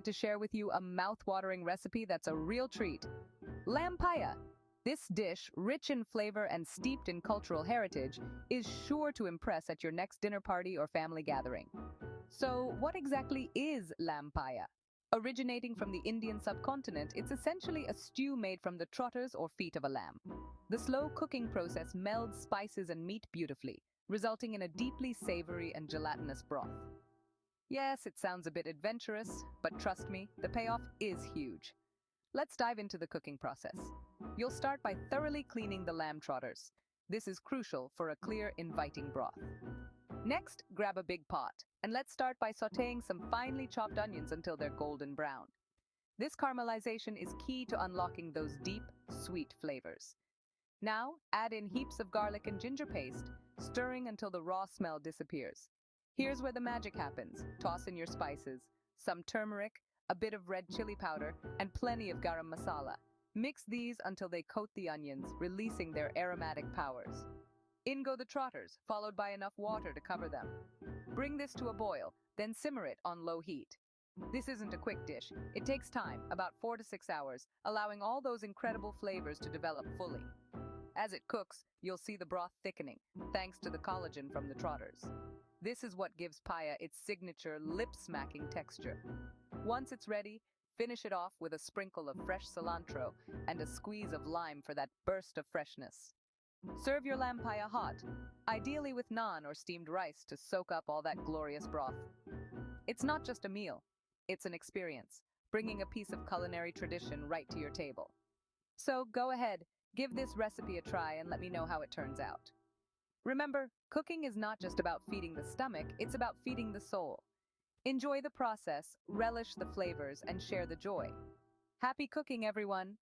to share with you a mouth-watering recipe that's a real treat. Lampa. This dish, rich in flavor and steeped in cultural heritage, is sure to impress at your next dinner party or family gathering. So, what exactly is Lampa? Originating from the Indian subcontinent, it's essentially a stew made from the trotters or feet of a lamb. The slow cooking process melds spices and meat beautifully, resulting in a deeply savory and gelatinous broth. Yes, it sounds a bit adventurous, but trust me, the payoff is huge. Let's dive into the cooking process. You'll start by thoroughly cleaning the lamb trotters. This is crucial for a clear, inviting broth. Next, grab a big pot, and let's start by sautéing some finely chopped onions until they're golden brown. This caramelization is key to unlocking those deep, sweet flavors. Now, add in heaps of garlic and ginger paste, stirring until the raw smell disappears. Here's where the magic happens. Toss in your spices, some turmeric, a bit of red chili powder, and plenty of garam masala. Mix these until they coat the onions, releasing their aromatic powers. In go the trotters, followed by enough water to cover them. Bring this to a boil, then simmer it on low heat. This isn't a quick dish. It takes time, about 4 to 6 hours, allowing all those incredible flavors to develop fully. As it cooks, you'll see the broth thickening, thanks to the collagen from the trotters. This is what gives Paya its signature lip-smacking texture. Once it's ready, finish it off with a sprinkle of fresh cilantro and a squeeze of lime for that burst of freshness. Serve your lamb paya hot, ideally with naan or steamed rice to soak up all that glorious broth. It's not just a meal, it's an experience, bringing a piece of culinary tradition right to your table. So go ahead, give this recipe a try and let me know how it turns out. Remember, cooking is not just about feeding the stomach, it's about feeding the soul. Enjoy the process, relish the flavors, and share the joy. Happy cooking, everyone!